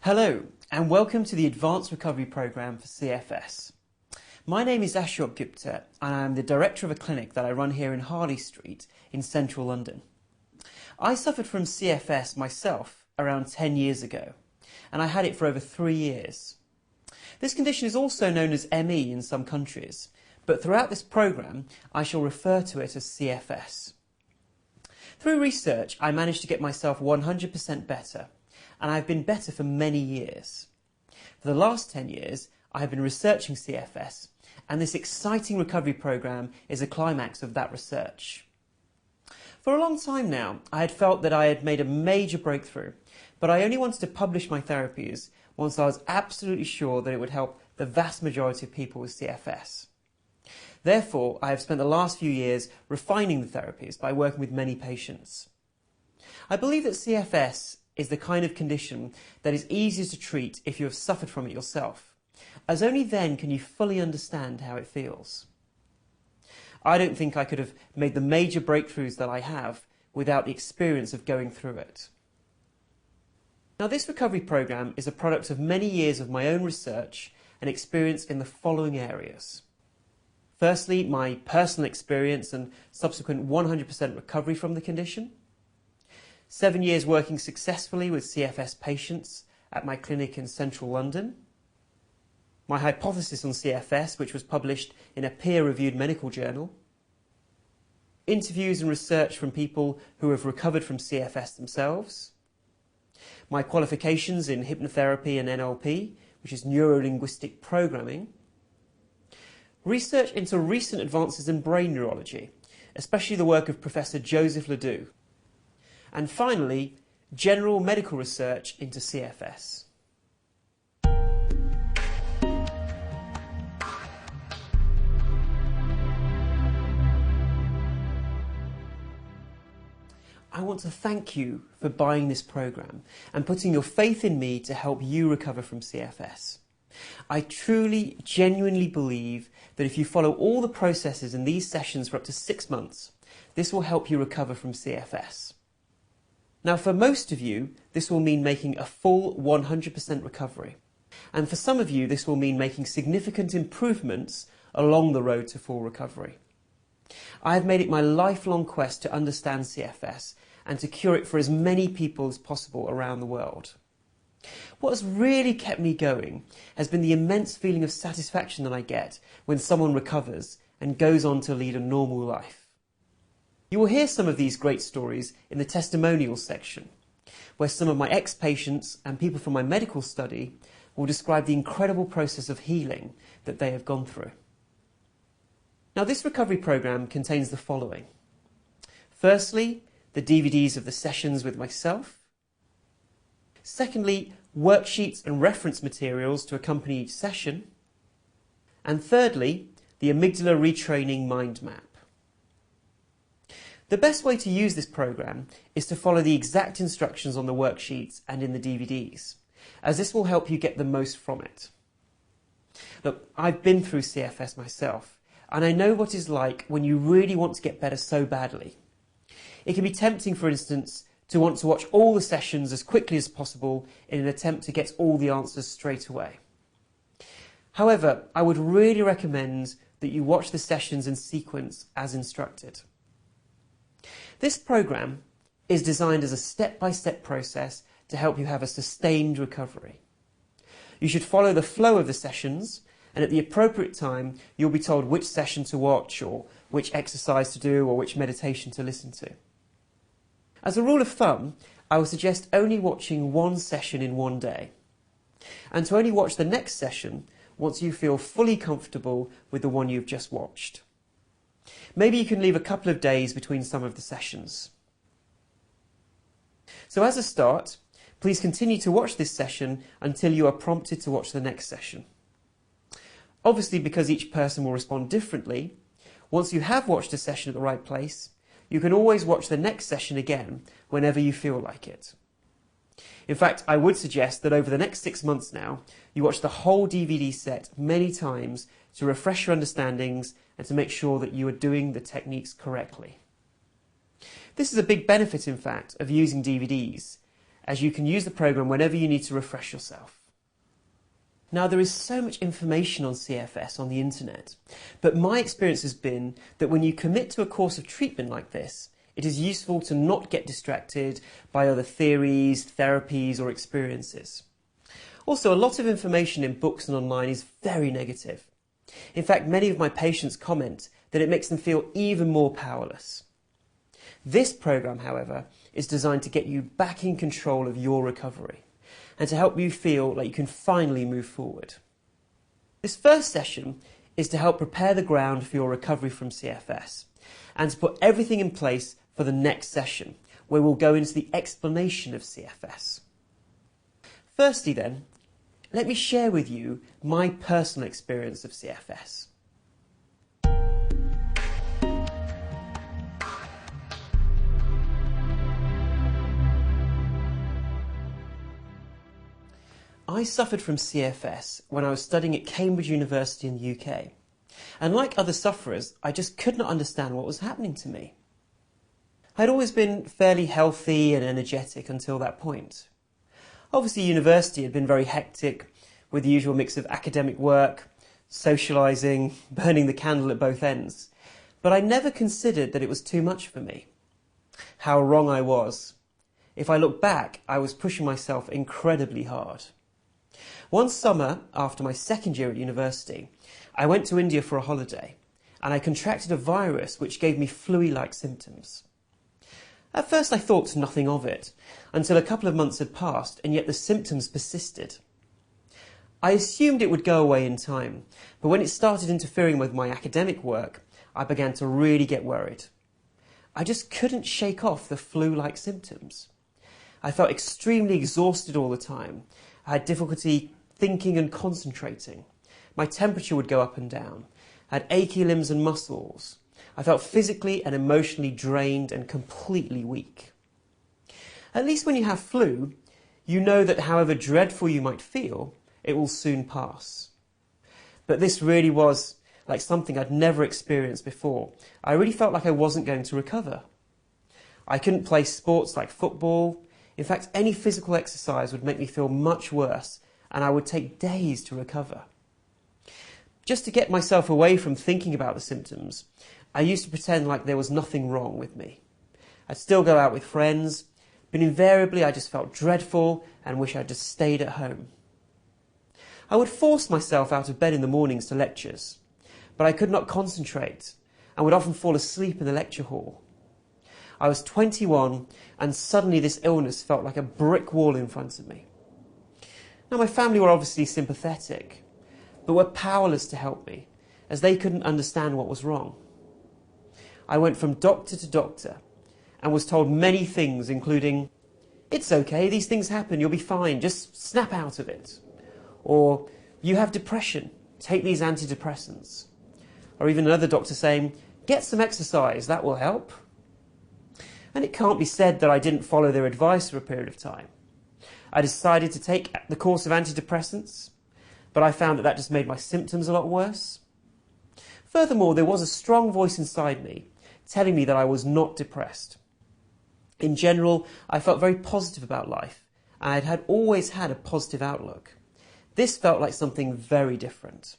Hello and welcome to the Advanced Recovery Program for CFS. My name is Ashok Gupta and I am the director of a clinic that I run here in Harley Street in central London. I suffered from CFS myself around 10 years ago and I had it for over 3 years. This condition is also known as ME in some countries, but throughout this program I shall refer to it as CFS. Through research I managed to get myself 100% better, and I've been better for many years. For the last 10 years, I have been researching CFS, and this exciting recovery program is a climax of that research. For a long time now, I had felt that I had made a major breakthrough, but I only wanted to publish my therapies once I was absolutely sure that it would help the vast majority of people with CFS. Therefore, I have spent the last few years refining the therapies by working with many patients. I believe that CFS is the kind of condition that is easiest to treat if you have suffered from it yourself, as only then can you fully understand how it feels. I don't think I could have made the major breakthroughs that I have without the experience of going through it. Now, this recovery program is a product of many years of my own research and experience in the following areas. Firstly, my personal experience and subsequent 100% recovery from the condition. 7 years working successfully with CFS patients at my clinic in central London. My hypothesis on CFS, which was published in a peer-reviewed medical journal. Interviews and research from people who have recovered from CFS themselves. My qualifications in hypnotherapy and NLP, which is neuro-linguistic programming. Research into recent advances in brain neurology, especially the work of Professor Joseph Ledoux. And finally, general medical research into CFS. I want to thank you for buying this program and putting your faith in me to help you recover from CFS. I truly, genuinely believe that if you follow all the processes in these sessions for up to 6 months, this will help you recover from CFS. Now, for most of you, this will mean making a full 100% recovery. And for some of you, this will mean making significant improvements along the road to full recovery. I have made it my lifelong quest to understand CFS and to cure it for as many people as possible around the world. What has really kept me going has been the immense feeling of satisfaction that I get when someone recovers and goes on to lead a normal life. You will hear some of these great stories in the testimonials section, where some of my ex-patients and people from my medical study will describe the incredible process of healing that they have gone through. Now, this recovery program contains the following. Firstly, the DVDs of the sessions with myself. Secondly, worksheets and reference materials to accompany each session. And thirdly, the amygdala retraining mind map. The best way to use this program is to follow the exact instructions on the worksheets and in the DVDs, as this will help you get the most from it. Look, I've been through CFS myself, and I know what it's like when you really want to get better so badly. It can be tempting, for instance, to want to watch all the sessions as quickly as possible in an attempt to get all the answers straight away. However, I would really recommend that you watch the sessions in sequence as instructed. This program is designed as a step-by-step process to help you have a sustained recovery. You should follow the flow of the sessions, and at the appropriate time you'll be told which session to watch or which exercise to do or which meditation to listen to. As a rule of thumb, I would suggest only watching one session in one day, and to only watch the next session once you feel fully comfortable with the one you've just watched. Maybe you can leave a couple of days between some of the sessions. So as a start, please continue to watch this session until you are prompted to watch the next session. Obviously, because each person will respond differently, once you have watched a session at the right place, you can always watch the next session again whenever you feel like it. In fact, I would suggest that over the next 6 months now, you watch the whole DVD set many times to refresh your understandings and to make sure that you are doing the techniques correctly. This is a big benefit, in fact, of using DVDs, as you can use the program whenever you need to refresh yourself. Now, there is so much information on CFS on the internet, but my experience has been that when you commit to a course of treatment like this, it is useful to not get distracted by other theories, therapies or experiences. Also, a lot of information in books and online is very negative. In fact, many of my patients comment that it makes them feel even more powerless. This program, however, is designed to get you back in control of your recovery and to help you feel like you can finally move forward. This first session is to help prepare the ground for your recovery from CFS and to put everything in place for the next session, where we'll go into the explanation of CFS. Firstly then, let me share with you my personal experience of CFS. I suffered from CFS when I was studying at Cambridge University in the UK. And like other sufferers, I just could not understand what was happening to me. I'd always been fairly healthy and energetic until that point. Obviously, university had been very hectic, with the usual mix of academic work, socialising, burning the candle at both ends. But I never considered that it was too much for me. How wrong I was. If I look back, I was pushing myself incredibly hard. One summer, after my second year at university, I went to India for a holiday, and I contracted a virus which gave me flu-like symptoms. At first I thought nothing of it, until a couple of months had passed, and yet the symptoms persisted. I assumed it would go away in time, but when it started interfering with my academic work, I began to really get worried. I just couldn't shake off the flu-like symptoms. I felt extremely exhausted all the time. I had difficulty thinking and concentrating. My temperature would go up and down. I had achy limbs and muscles. I felt physically and emotionally drained and completely weak. At least when you have flu, you know that however dreadful you might feel, it will soon pass. But this really was like something I'd never experienced before. I really felt like I wasn't going to recover. I couldn't play sports like football. In fact, any physical exercise would make me feel much worse, and I would take days to recover. Just to get myself away from thinking about the symptoms, I used to pretend like there was nothing wrong with me. I'd still go out with friends, but invariably I just felt dreadful and wish I'd just stayed at home. I would force myself out of bed in the mornings to lectures, but I could not concentrate and would often fall asleep in the lecture hall. I was 21 and suddenly this illness felt like a brick wall in front of me. Now my family were obviously sympathetic, but were powerless to help me as they couldn't understand what was wrong. I went from doctor to doctor and was told many things, including, "It's okay, these things happen, you'll be fine, just snap out of it." Or, "You have depression, take these antidepressants." Or even another doctor saying, "Get some exercise, that will help." And it can't be said that I didn't follow their advice for a period of time. I decided to take the course of antidepressants, but I found that just made my symptoms a lot worse. Furthermore, there was a strong voice inside me telling me that I was not depressed. In general, I felt very positive about life, and I had always had a positive outlook. This felt like something very different.